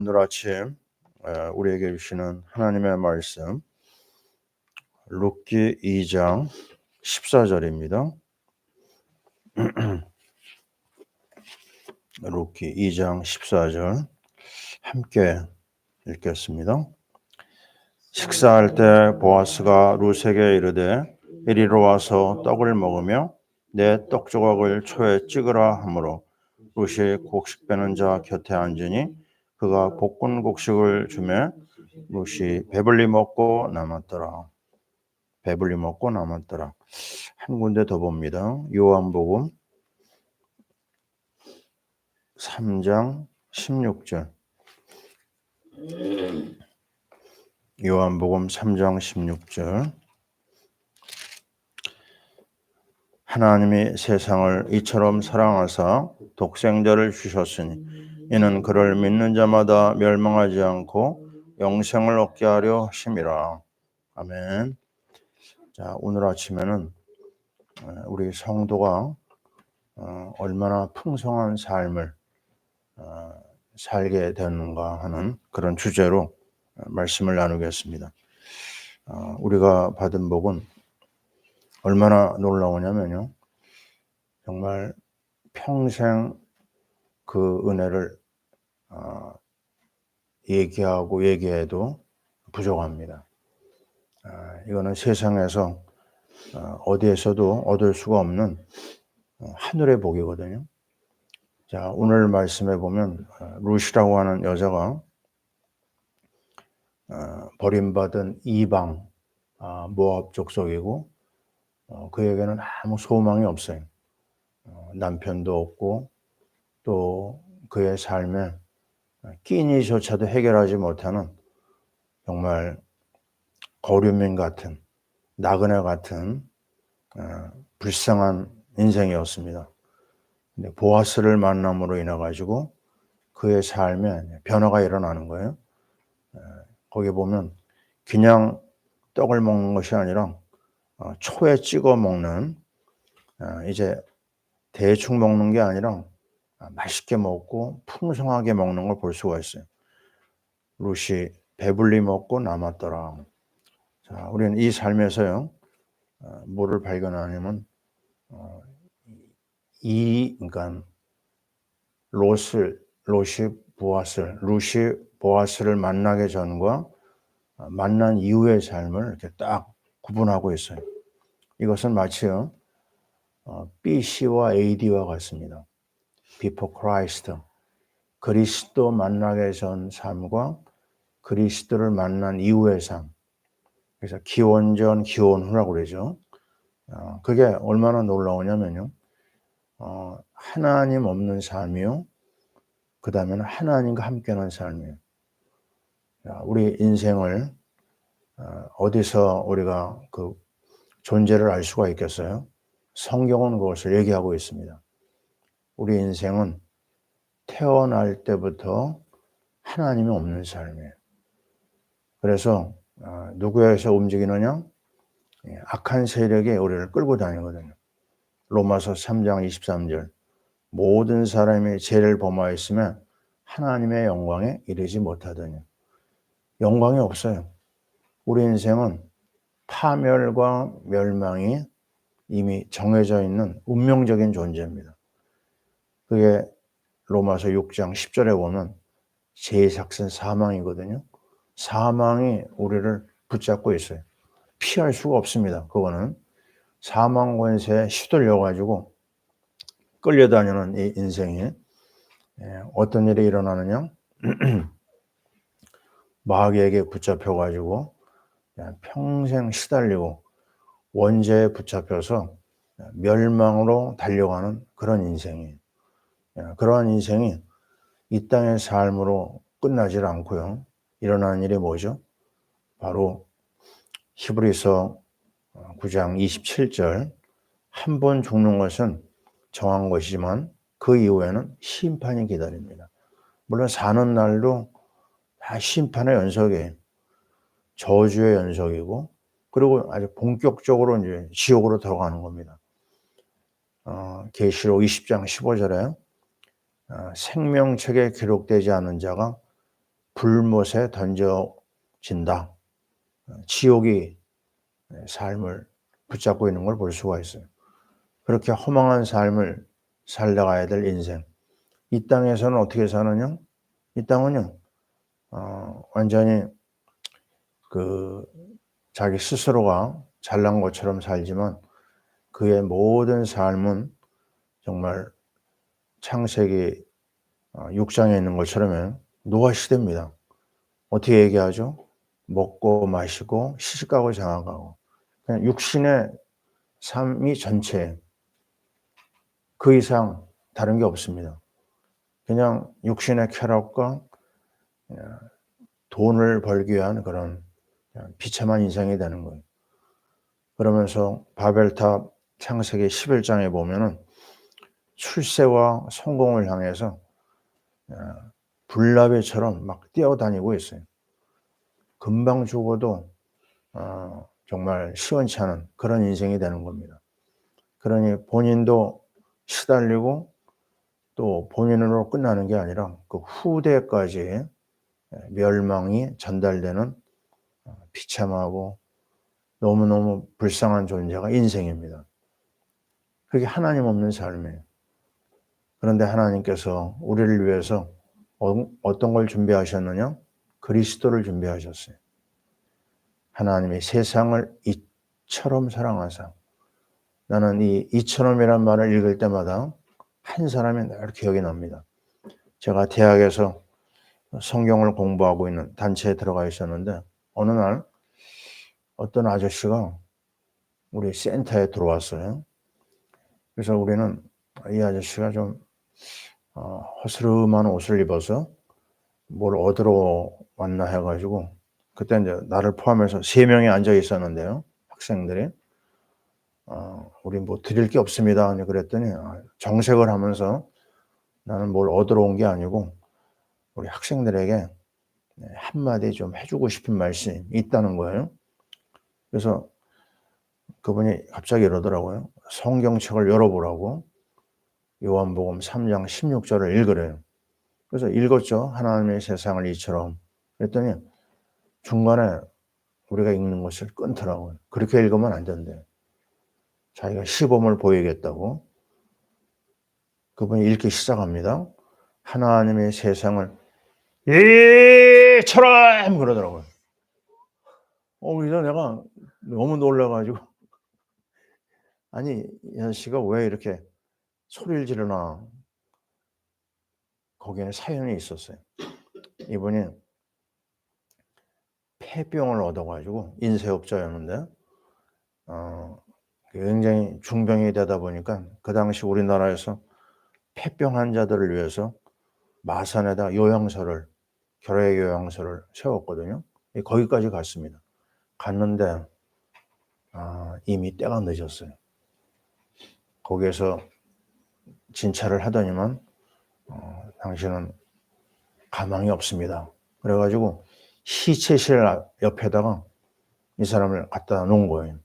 오늘 아침 우리에게 주시는 하나님의 말씀 룻기 2장 14절입니다. 룻기 2장 14절 함께 읽겠습니다. 식사할 때 보아스가 룻에게 이르되 이리로 와서 떡을 먹으며 내 떡조각을 초에 찍으라 하므로 룻이 곡식 빼는 자 곁에 앉으니 그가 볶은 곡식을 주매 룻이 배불리 먹고 남았더라. 배불리 먹고 남았더라. 한 군데 더 봅니다. 요한복음 3장 16절. 요한복음 3장 16절. 하나님이 세상을 이처럼 사랑하사 독생자를 주셨으니 이는 그를 믿는 자마다 멸망하지 않고 영생을 얻게 하려 하심이라. 아멘. 자, 오늘 아침에는 우리 성도가 얼마나 풍성한 삶을 살게 되는가 하는 그런 주제로 말씀을 나누겠습니다. 우리가 받은 복은 얼마나 놀라우냐면요. 정말 평생 그 은혜를 얘기하고 얘기해도 부족합니다. 이거는 세상에서 어디에서도 얻을 수가 없는 하늘의 복이거든요. 자, 오늘 말씀에 보면 룻이라고 하는 여자가 버림받은 이방 모압 족속이고 그에게는 아무 소망이 없어요. 남편도 없고 또 그의 삶에 끼니조차도 해결하지 못하는 정말 거류민 같은 나그네 같은 불쌍한 인생이었습니다. 근데 보아스를 만남으로 인해 가지고 그의 삶에 변화가 일어나는 거예요. 거기 보면 그냥 떡을 먹는 것이 아니라 초에 찍어 먹는 이제 대충 먹는 게 아니라 맛있게 먹고 풍성하게 먹는 걸 볼 수가 있어요. 룻이 배불리 먹고 남았더라. 자, 우리는 이 삶에서요 뭐를 발견하냐면 그러니까 룻이 보아스를 만나기 전과 만난 이후의 삶을 이렇게 딱 구분하고 있어요. 이것은 마치요 BC와 AD와 같습니다. Before Christ, 그리스도 만나기 전 삶과 그리스도를 만난 이후의 삶. 그래서 기원전, 기원후라고 그러죠. 그게 얼마나 놀라우냐면요. 하나님 없는 삶이요. 그 다음에는 하나님과 함께하는 삶이에요. 우리 인생을 어디서 우리가 그 존재를 알 수가 있겠어요? 성경은 그것을 얘기하고 있습니다. 우리 인생은 태어날 때부터 하나님이 없는 삶이에요. 그래서 누구에서 움직이느냐? 악한 세력이 우리를 끌고 다니거든요. 로마서 3장 23절. 모든 사람이 죄를 범하였으면 하나님의 영광에 이르지 못하더니. 영광이 없어요. 우리 인생은 파멸과 멸망이 이미 정해져 있는 운명적인 존재입니다. 그게 로마서 6장 10절에 보면 죄의 삭은 사망이거든요. 사망이 우리를 붙잡고 있어요. 피할 수가 없습니다. 그거는 사망 권세에 휘둘려가지고 끌려다니는 이 인생이 어떤 일이 일어나느냐? 마귀에게 붙잡혀가지고 평생 시달리고 원죄에 붙잡혀서 멸망으로 달려가는 그런 인생이에요. 그러한 인생이 이 땅의 삶으로 끝나질 않고요. 일어나는 일이 뭐죠? 바로 히브리서 9장 27절 한 번 죽는 것은 정한 것이지만 그 이후에는 심판이 기다립니다. 물론 사는 날도 다 심판의 연속이에요. 저주의 연속이고 그리고 아주 본격적으로 이제 지옥으로 들어가는 겁니다. 계시록 20장 15절에 생명책에 기록되지 않은 자가 불못에 던져진다. 지옥이 삶을 붙잡고 있는 걸 볼 수가 있어요. 그렇게 허망한 삶을 살다가야 될 인생. 이 땅에서는 어떻게 사느냐? 이 땅은요, 완전히 그 자기 스스로가 잘난 것처럼 살지만 그의 모든 삶은 정말 창세기 6장에 있는 것처럼 노아시대입니다. 어떻게 얘기하죠? 먹고 마시고 시집가고 장가가고 그냥 육신의 삶이 전체 그 이상 다른 게 없습니다. 그냥 육신의 쾌락과 돈을 벌기 위한 그런 비참한 인생이 되는 거예요. 그러면서 바벨탑 창세기 11장에 보면은 출세와 성공을 향해서 불나비처럼 막 뛰어다니고 있어요. 금방 죽어도 정말 시원치 않은 그런 인생이 되는 겁니다. 그러니 본인도 시달리고 또 본인으로 끝나는 게 아니라 그 후대까지 멸망이 전달되는 비참하고 너무너무 불쌍한 존재가 인생입니다. 그게 하나님 없는 삶이에요. 그런데 하나님께서 우리를 위해서 어떤 걸 준비하셨느냐? 그리스도를 준비하셨어요. 하나님이 세상을 이처럼 사랑하사. 나는 이 이처럼이란 말을 읽을 때마다 한 사람이 늘 기억이 납니다. 제가 대학에서 성경을 공부하고 있는 단체에 들어가 있었는데 어느 날 어떤 아저씨가 우리 센터에 들어왔어요. 그래서 우리는 이 아저씨가 좀 허스름한 옷을 입어서 뭘 얻으러 왔나 해가지고 그때 이제 나를 포함해서 3명이 앉아 있었는데요. 학생들이 우리 뭐 드릴 게 없습니다. 그랬더니 정색을 하면서 나는 뭘 얻으러 온 게 아니고 우리 학생들에게 한마디 좀 해주고 싶은 말씀이 있다는 거예요. 그래서 그분이 갑자기 이러더라고요. 성경책을 열어보라고 요한복음 3장 16절을 읽으래요. 그래서 읽었죠. 하나님의 세상을 이처럼. 그랬더니 중간에 우리가 읽는 것을 끊더라고요. 그렇게 읽으면 안 된대요. 자기가 시범을 보이겠다고. 그분이 읽기 시작합니다. 하나님의 세상을 이처럼 그러더라고요. 그래서 내가 너무 놀라가지고 아니 이 아저씨가 왜 이렇게 소리를 지르나. 거기에 사연이 있었어요. 이분이 폐병을 얻어가지고 인쇄업자였는데 굉장히 중병이 되다 보니까 그 당시 우리나라에서 폐병 환자들을 위해서 마산에다 요양소를 결핵 요양소를 세웠거든요. 거기까지 갔습니다. 갔는데 이미 때가 늦었어요. 거기에서 진찰을 하더니만 당신은 가망이 없습니다. 그래가지고 시체실 옆에다가 이 사람을 갖다 놓은 거예요.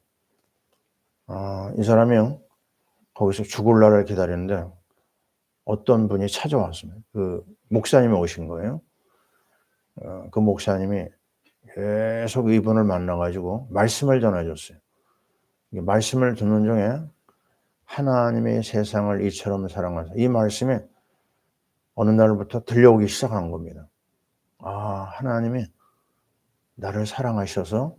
이 사람이요 거기서 죽을 날을 기다리는데 어떤 분이 찾아왔습니다. 그 목사님이 오신 거예요. 그 목사님이 계속 이분을 만나가지고 말씀을 전해줬어요. 말씀을 듣는 중에 하나님의 세상을 이처럼 사랑하사 이 말씀이 어느 날부터 들려오기 시작한 겁니다. 하나님이 나를 사랑하셔서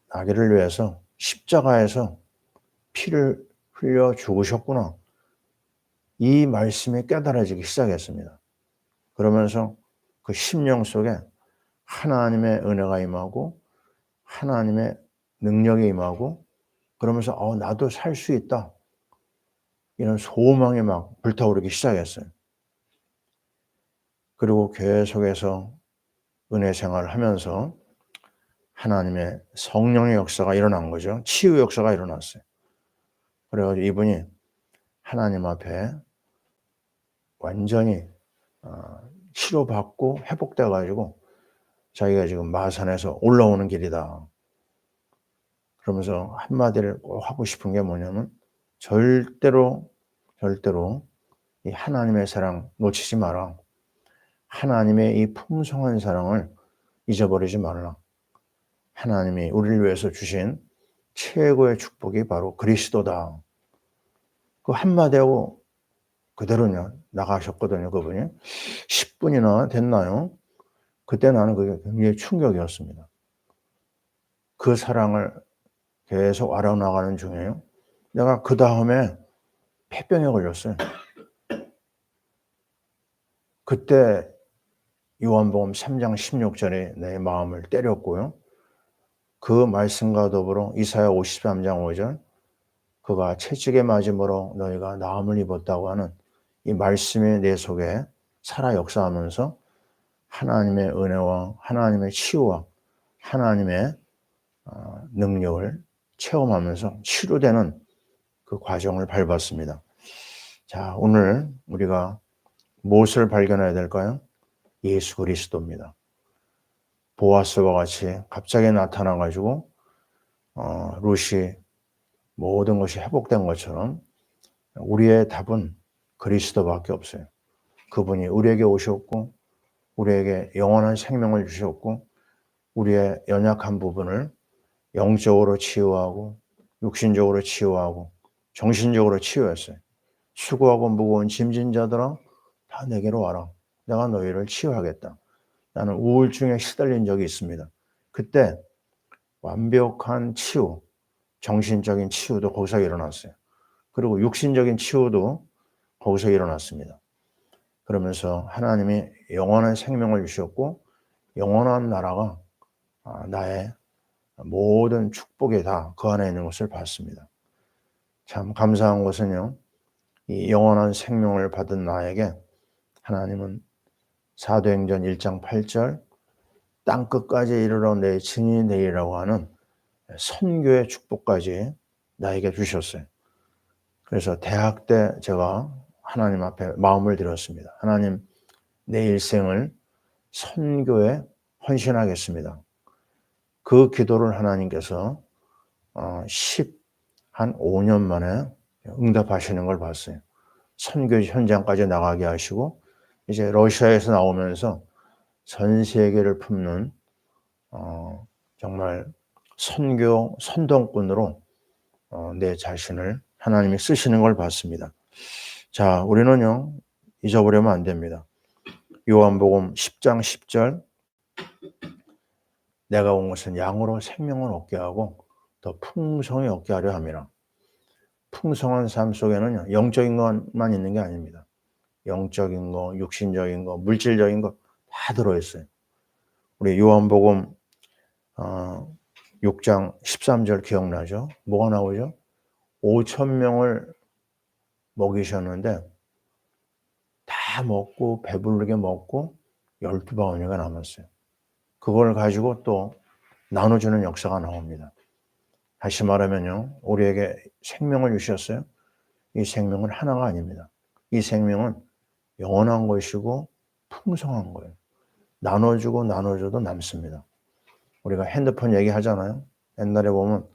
나를 위해서 십자가에서 피를 흘려 죽으셨구나. 이 말씀이 깨달아지기 시작했습니다. 그러면서 그 심령 속에 하나님의 은혜가 임하고 하나님의 능력이 임하고 그러면서 나도 살 수 있다. 이런 소망이 막 불타오르기 시작했어요. 그리고 계속해서 은혜 생활을 하면서 하나님의 성령의 역사가 일어난 거죠. 치유 역사가 일어났어요. 그래가지고 이분이 하나님 앞에 완전히 치료받고 회복돼가지고 자기가 지금 마산에서 올라오는 길이다. 그러면서 한마디를 꼭 하고 싶은 게 뭐냐면 절대로 이 하나님의 사랑 놓치지 마라. 하나님의 이 풍성한 사랑을 잊어버리지 말라. 하나님이 우리를 위해서 주신 최고의 축복이 바로 그리스도다. 그 한마디하고 그대로냐 나가셨거든요. 그분이 10분이나 됐나요? 그때 나는 그게 굉장히 충격이었습니다. 그 사랑을 계속 알아나가는 중에요. 내가 그 다음에 폐병에 걸렸어요. 그때 요한복음 3장 16절에 내 마음을 때렸고요. 그 말씀과 더불어 이사야 53장 5절 그가 채찍에 맞음으로 너희가 나음을 입었다고 하는 이 말씀이 내 속에 살아 역사하면서 하나님의 은혜와 하나님의 치유와 하나님의 능력을 체험하면서 치료되는 그 과정을 밟았습니다. 자, 오늘 우리가 무엇을 발견해야 될까요? 예수 그리스도입니다. 보아스와 같이 갑자기 나타나가지고 룻이 모든 것이 회복된 것처럼 우리의 답은 그리스도밖에 없어요. 그분이 우리에게 오셨고 우리에게 영원한 생명을 주셨고 우리의 연약한 부분을 영적으로 치유하고 육신적으로 치유하고 정신적으로 치유했어요. 수고하고 무거운 짐진 자들아 다 내게로 와라. 내가 너희를 치유하겠다. 나는 우울증에 시달린 적이 있습니다. 그때 완벽한 치유, 정신적인 치유도 거기서 일어났어요. 그리고 육신적인 치유도 거기서 일어났습니다. 그러면서 하나님이 영원한 생명을 주셨고 영원한 나라가 나의 모든 축복이 다 그 안에 있는 것을 봤습니다. 참 감사한 것은요. 이 영원한 생명을 받은 나에게 하나님은 사도행전 1장 8절 땅끝까지 이르러 내 증인이 되리라고 하는 선교의 축복까지 나에게 주셨어요. 그래서 대학 때 제가 하나님 앞에 마음을 들였습니다. 하나님, 내 일생을 선교에 헌신하겠습니다. 그 기도를 하나님께서 한 5년 만에 응답하시는 걸 봤어요. 선교 현장까지 나가게 하시고 이제 러시아에서 나오면서 전 세계를 품는 정말 선교 선동꾼으로 내 자신을 하나님이 쓰시는 걸 봤습니다. 자, 우리는요 잊어버리면 안 됩니다. 요한복음 10장 10절 내가 온 것은 양으로 생명을 얻게 하고 더 풍성히 얻게 하려 함이라. 풍성한 삶 속에는 영적인 것만 있는 게 아닙니다. 영적인 거, 육신적인 거, 물질적인 거 다 들어있어요. 우리 요한복음 6장 13절 기억나죠? 뭐가 나오죠? 5,000명을 먹이셨는데 다 먹고 배부르게 먹고 12바구니가 남았어요. 그걸 가지고 또 나눠주는 역사가 나옵니다. 다시 말하면요. 우리에게 생명을 주셨어요. 이 생명은 하나가 아닙니다. 이 생명은 영원한 것이고 풍성한 거예요. 나눠주고 나눠줘도 남습니다. 우리가 핸드폰 얘기하잖아요. 옛날에 보면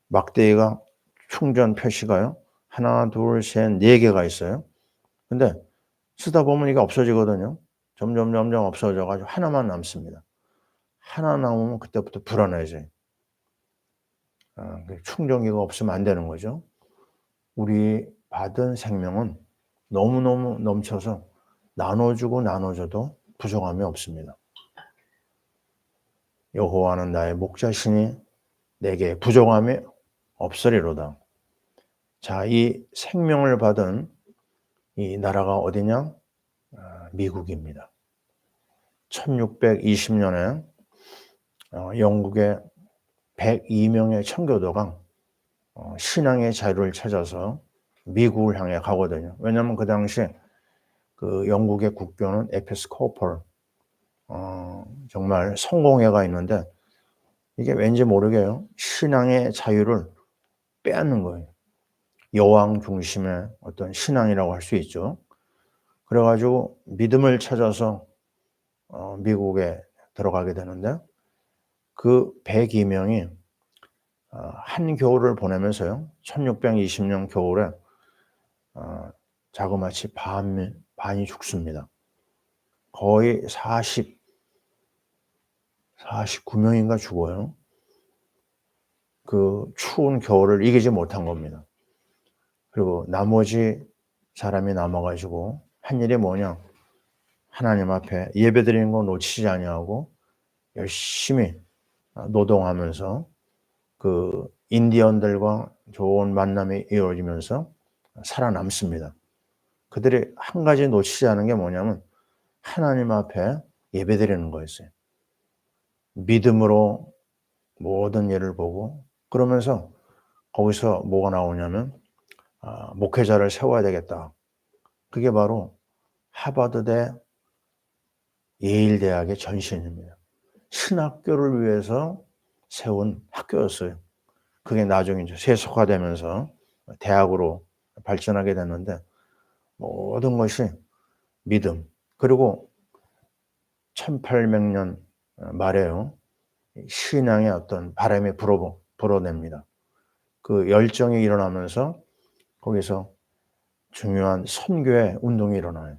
막대기가 충전 표시가요. 하나, 둘, 셋, 네 개가 있어요. 근데 쓰다 보면 이게 없어지거든요. 점점 없어져가지고 하나만 남습니다. 하나 남으면 그때부터 불안해져요. 충전기가 없으면 안 되는 거죠. 우리 받은 생명은 너무너무 넘쳐서 나눠주고 나눠줘도 부족함이 없습니다. 여호와는 나의 목자시니 내게 부족함이 없으리로다. 자, 이 생명을 받은 이 나라가 어디냐? 미국입니다. 1620년에 영국의 102명의 청교도가 신앙의 자유를 찾아서 미국을 향해 가거든요. 왜냐하면 그 당시에 그 영국의 국교는 에피스코펄 정말 성공회가 있는데 이게 왠지 모르게요. 신앙의 자유를 빼앗는 거예요. 여왕 중심의 어떤 신앙이라고 할 수 있죠. 그래가지고 믿음을 찾아서 미국에 들어가게 되는데 그 102명이 한 겨울을 보내면서요. 1620년 겨울에 자그마치 반이 죽습니다. 거의 49명인가 죽어요. 그 추운 겨울을 이기지 못한 겁니다. 그리고 나머지 사람이 남아가지고 한 일이 뭐냐? 하나님 앞에 예배드리는 거 놓치지 아니하고 열심히 노동하면서 그 인디언들과 좋은 만남이 이루어지면서 살아남습니다. 그들이 한 가지 놓치지 않은 게 뭐냐면 하나님 앞에 예배드리는 거였어요. 믿음으로 모든 일을 보고 그러면서 거기서 뭐가 나오냐면 목회자를 세워야 되겠다. 그게 바로 하버드대 예일대학의 전신입니다. 신학교를 위해서 세운 학교였어요. 그게 나중에 이제 세속화되면서 대학으로 발전하게 됐는데 모든 것이 믿음. 그리고 1800년 말에요. 신앙의 어떤 바람이 불어냅니다. 그 열정이 일어나면서 거기서 중요한 선교의 운동이 일어나요.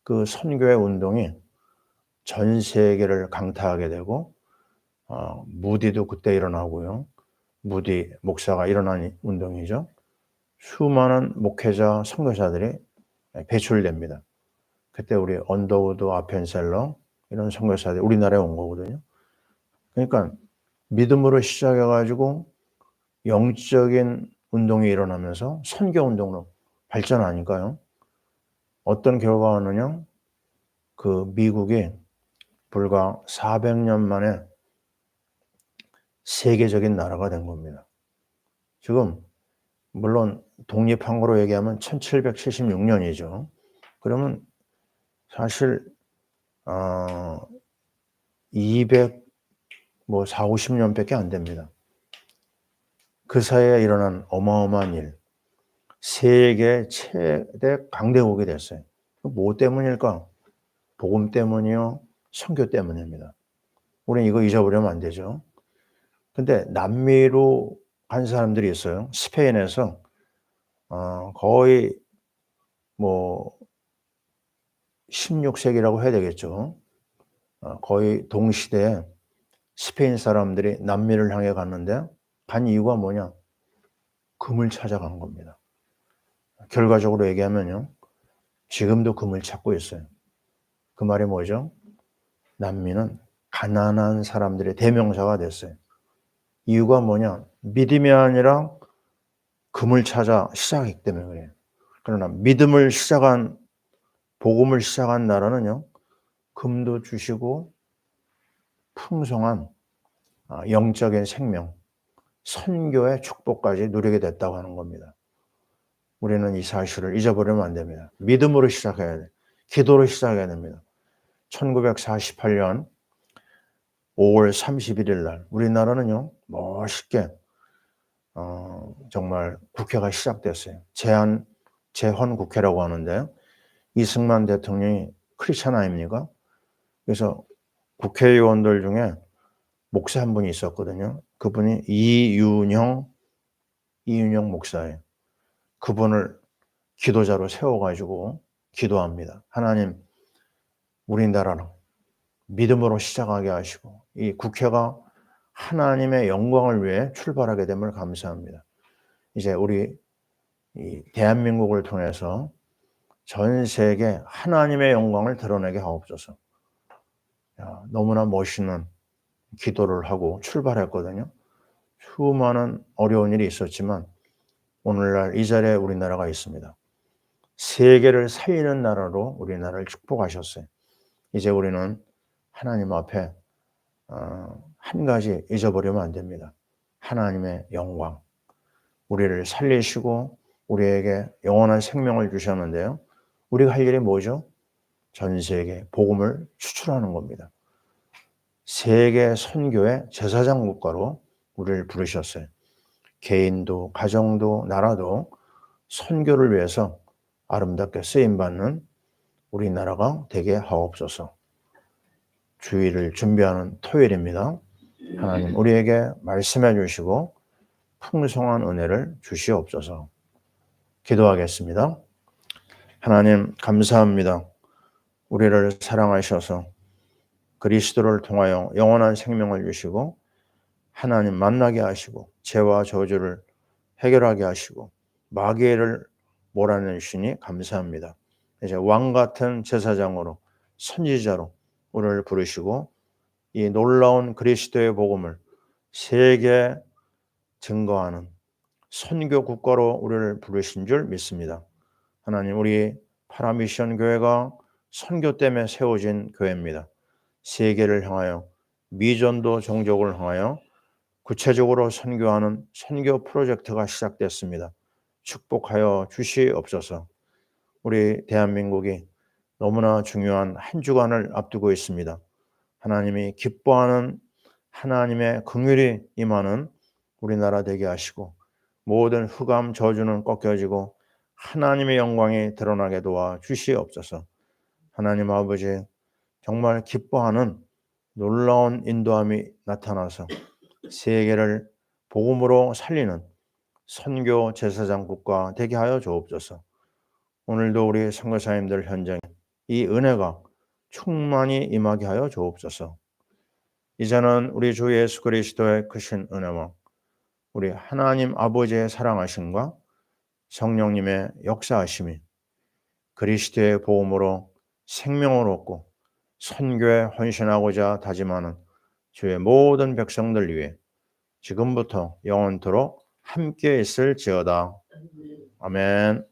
그 선교의 운동이 전 세계를 강타하게 되고 무디도 그때 일어나고요. 무디 목사가 일어난 운동이죠. 수많은 목회자, 선교사들이 배출됩니다. 그때 우리 언더우드 아펜셀러 이런 선교사들이 우리나라에 온 거거든요. 그러니까 믿음으로 시작해가지고 영적인 운동이 일어나면서 선교 운동으로 발전하니까요. 어떤 결과가 오느냐? 그 미국이 불과 400년 만에 세계적인 나라가 된 겁니다. 지금 물론 독립한 거로 얘기하면 1776년이죠. 그러면 사실 200 뭐 4, 50년밖에 안 됩니다. 그 사이에 일어난 어마어마한 일. 세계 최대 강대국이 됐어요. 뭐 때문일까? 복음 때문이요, 선교 때문입니다. 우리는 이거 잊어버리면 안 되죠. 근데 남미로 간 사람들이 있어요. 스페인에서 거의 뭐 16세기라고 해야 되겠죠. 거의 동시대에 스페인 사람들이 남미를 향해 갔는데 간 이유가 뭐냐? 금을 찾아간 겁니다. 결과적으로 얘기하면요. 지금도 금을 찾고 있어요. 그 말이 뭐죠? 남미는 가난한 사람들의 대명사가 됐어요. 이유가 뭐냐? 믿음이 아니라 금을 찾아 시작했기 때문에 그래요. 그러나 믿음을 시작한, 복음을 시작한 나라는요, 금도 주시고 풍성한 영적인 생명, 선교의 축복까지 누리게 됐다고 하는 겁니다. 우리는 이 사실을 잊어버리면 안 됩니다. 믿음으로 시작해야 돼요. 기도로 시작해야 됩니다. 1948년 5월 31일 날 우리나라는요, 멋있게 정말 국회가 시작됐어요. 재헌 국회라고 하는데 이승만 대통령이 크리스찬 아닙니까? 그래서 국회의원들 중에 목사 한 분이 있었거든요. 그분이 이윤영 목사예요. 그분을 기도자로 세워가지고 기도합니다. 하나님, 우리나라는 믿음으로 시작하게 하시고 이 국회가 하나님의 영광을 위해 출발하게 됨을 감사합니다. 이제 우리 이 대한민국을 통해서 전 세계 하나님의 영광을 드러내게 하옵소서. 너무나 멋있는 기도를 하고 출발했거든요. 수많은 어려운 일이 있었지만 오늘날 이 자리에 우리나라가 있습니다. 세계를 살리는 나라로 우리나라를 축복하셨어요. 이제 우리는 하나님 앞에 한 가지 잊어버리면 안 됩니다. 하나님의 영광. 우리를 살리시고 우리에게 영원한 생명을 주셨는데요. 우리가 할 일이 뭐죠? 전 세계 복음을 추출하는 겁니다. 세계 선교의 제사장 국가로 우리를 부르셨어요. 개인도 가정도 나라도 선교를 위해서 아름답게 쓰임받는 우리나라가 되게 하옵소서. 주일을 준비하는 토요일입니다. 하나님 우리에게 말씀해 주시고 풍성한 은혜를 주시옵소서. 기도하겠습니다. 하나님 감사합니다. 우리를 사랑하셔서 그리스도를 통하여 영원한 생명을 주시고 하나님 만나게 하시고 죄와 저주를 해결하게 하시고 마귀를 몰아내시니 감사합니다. 이제 왕 같은 제사장으로 선지자로 우리를 부르시고 이 놀라운 그리스도의 복음을 세계 증거하는 선교 국가로 우리를 부르신 줄 믿습니다. 하나님, 우리 파라미션 교회가 선교 때문에 세워진 교회입니다. 세계를 향하여 미전도 종족을 향하여 구체적으로 선교하는 선교 프로젝트가 시작됐습니다. 축복하여 주시옵소서. 우리 대한민국이 너무나 중요한 한 주간을 앞두고 있습니다. 하나님이 기뻐하는 하나님의 긍휼이 임하는 우리나라 되게 하시고 모든 흑암 저주는 꺾여지고 하나님의 영광이 드러나게 도와 주시옵소서. 하나님 아버지, 정말 기뻐하는 놀라운 인도함이 나타나서 세계를 복음으로 살리는 선교 제사장 국가 되게 하여 주옵소서. 오늘도 우리 선교사님들 현장에 이 은혜가 충만히 임하게 하여 주옵소서. 이제는 우리 주 예수 그리스도의 크신 은혜와 우리 하나님 아버지의 사랑하심과 성령님의 역사하심이 그리스도의 복음으로 생명을 얻고 선교에 헌신하고자 다짐하는 주의 모든 백성들 위해 지금부터 영원토록 함께 있을지어다. 아멘.